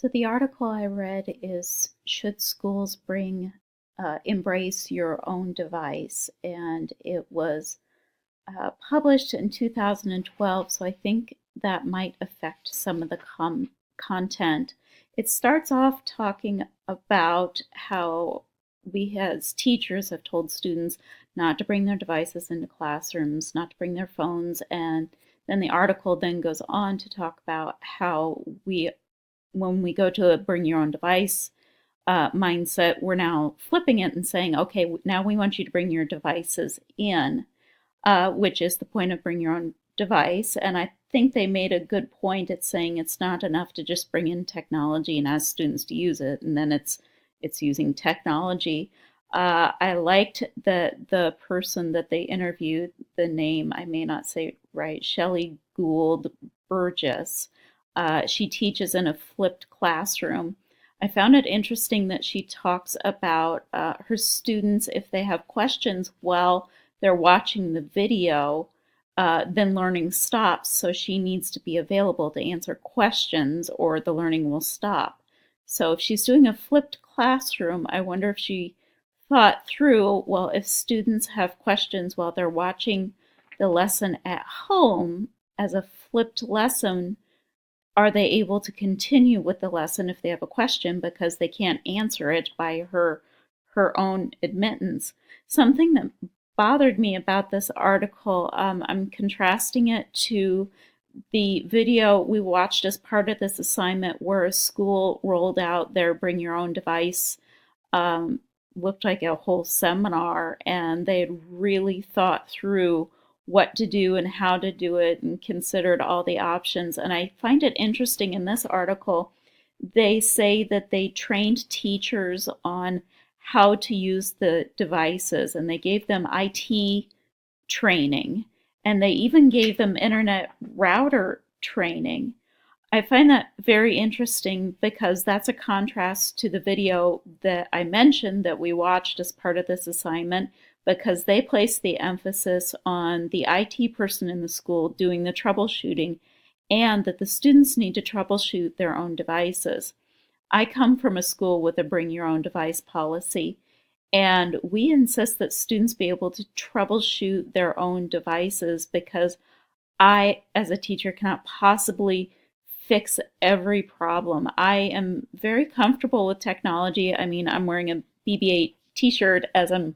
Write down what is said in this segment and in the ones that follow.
So the article I read is Should Schools Bring Embrace Your Own Device? And it was published in 2012, so I think that might affect some of the content. It starts off talking about how we as teachers have told students not to bring their devices into classrooms, not to bring their phones, and then the article then goes on to talk about how when we go to a bring your own device mindset, we're now flipping it and saying, okay, now we want you to bring your devices in, which is the point of bring your own device. And I think they made a good point at saying it's not enough to just bring in technology and ask students to use it, and then it's using technology. I liked that the person that they interviewed, the name I may not say it right, Shelley Gould Burgess. She teaches in a flipped classroom. I found it interesting that she talks about her students, if they have questions while they're watching the video, then learning stops. So she needs to be available to answer questions or the learning will stop. So if she's doing a flipped classroom, I wonder if she thought through, well, if students have questions while they're watching the lesson at home as a flipped lesson, are they able to continue with the lesson if they have a question because they can't answer it by her own admittance? Something that bothered me about this article, I'm contrasting it to the video we watched as part of this assignment where a school rolled out their bring your own device, looked like a whole seminar, and they had really thought through what to do and how to do it and considered all the options. And I find it interesting in this article, they say that they trained teachers on how to use the devices and they gave them IT training and they even gave them internet router training. I find that very interesting because that's a contrast to the video that I mentioned that we watched as part of this assignment, because they place the emphasis on the IT person in the school doing the troubleshooting and that the students need to troubleshoot their own devices. I come from a school with a bring your own device policy, and we insist that students be able to troubleshoot their own devices because I, as a teacher, cannot possibly fix every problem. I am very comfortable with technology. I mean, I'm wearing a BB-8 t-shirt as I'm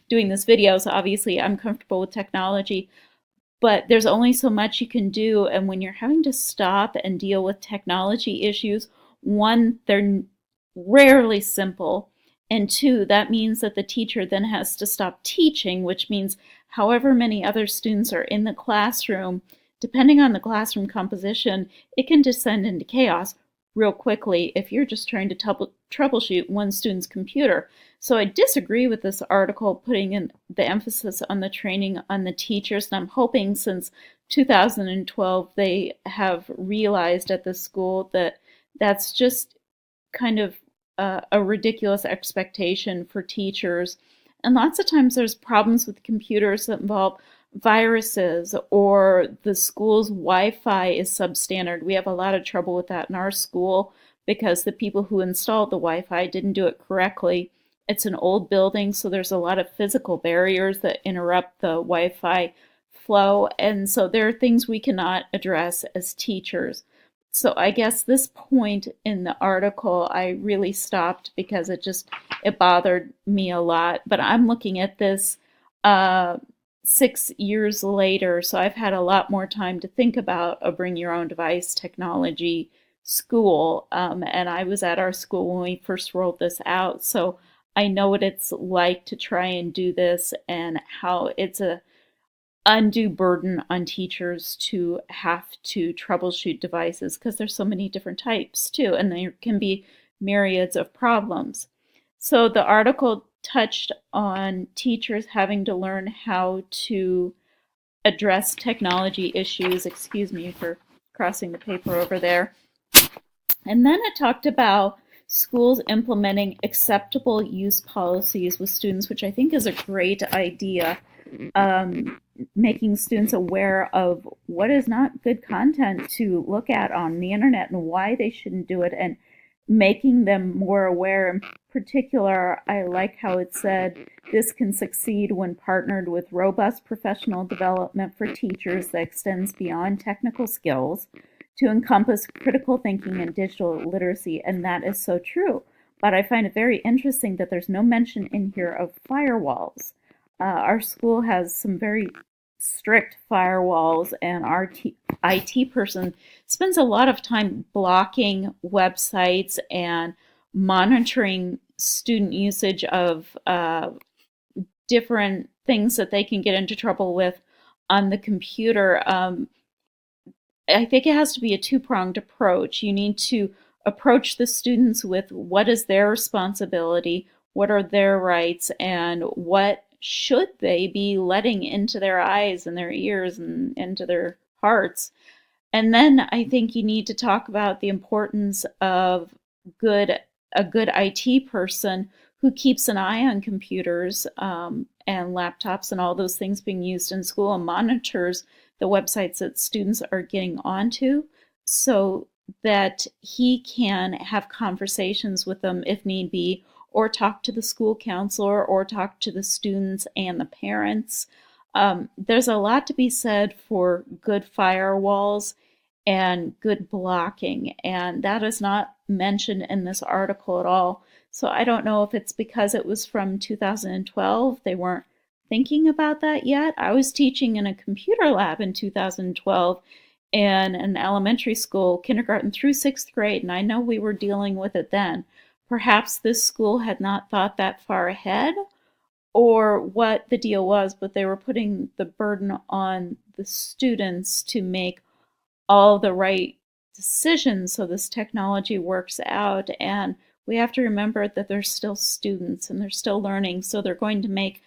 doing this video, so obviously I'm comfortable with technology, but there's only so much you can do. And when you're having to stop and deal with technology issues, one, they're rarely simple, and two, that means that the teacher then has to stop teaching, which means however many other students are in the classroom, depending on the classroom composition, it can descend into chaos real quickly if you're just trying to troubleshoot one student's computer. So I disagree with this article putting in the emphasis on the training on the teachers, and I'm hoping since 2012 they have realized at the school that that's just kind of a ridiculous expectation for teachers. And lots of times there's problems with computers that involve viruses or the school's Wi-Fi is substandard. We have a lot of trouble with that in our school because the people who installed the Wi-Fi didn't do it correctly. It's an old building, so there's a lot of physical barriers that interrupt the Wi-Fi flow, and so there are things we cannot address as teachers. So I guess this point in the article I really stopped because it bothered me a lot. But I'm looking at this 6 years later, so I've had a lot more time to think about a bring your own device technology school. And I was at our school when we first rolled this out, so I know what it's like to try and do this and how it's a undue burden on teachers to have to troubleshoot devices because there's so many different types too, and there can be myriads of problems. So the article touched on teachers having to learn how to address technology issues. Excuse me for crossing the paper over there. And then it talked about schools implementing acceptable use policies with students, which I think is a great idea. making students aware of what is not good content to look at on the internet and why they shouldn't do it, and making them more aware. In particular, I like how it said this can succeed when partnered with robust professional development for teachers that extends beyond technical skills to encompass critical thinking and digital literacy. And that is so true. But I find it very interesting that there's no mention in here of firewalls. Our school has some very strict firewalls, and our IT person spends a lot of time blocking websites and monitoring student usage of different things that they can get into trouble with on the computer. I think it has to be a two-pronged approach. You need to approach the students with what is their responsibility, what are their rights, and what should they be letting into their eyes and their ears and into their hearts. And then I think you need to talk about the importance of a good IT person who keeps an eye on computers and laptops and all those things being used in school, and monitors the websites that students are getting onto, so that he can have conversations with them if need be, or talk to the school counselor, or talk to the students and the parents. There's a lot to be said for good firewalls and good blocking, and that is not mentioned in this article at all. So I don't know if it's because it was from 2012, they weren't thinking about that yet. I was teaching in a computer lab in 2012 in an elementary school, kindergarten through sixth grade, and I know we were dealing with it then. Perhaps this school had not thought that far ahead, or what the deal was, but they were putting the burden on the students to make all the right decisions so this technology works out. And we have to remember that they're still students and they're still learning, so they're going to make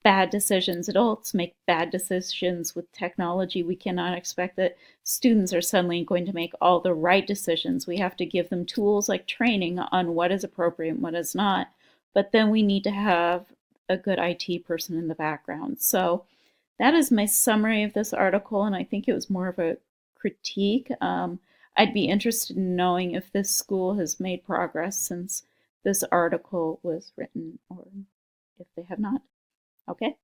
bad decisions. Adults make bad decisions with technology. We cannot expect that students are suddenly going to make all the right decisions. We have to give them tools like training on what is appropriate and what is not. But then we need to have a good IT person in the background. So that is my summary of this article, and I think it was more of a critique. I'd be interested in knowing if this school has made progress since this article was written, or if they have not. Okay.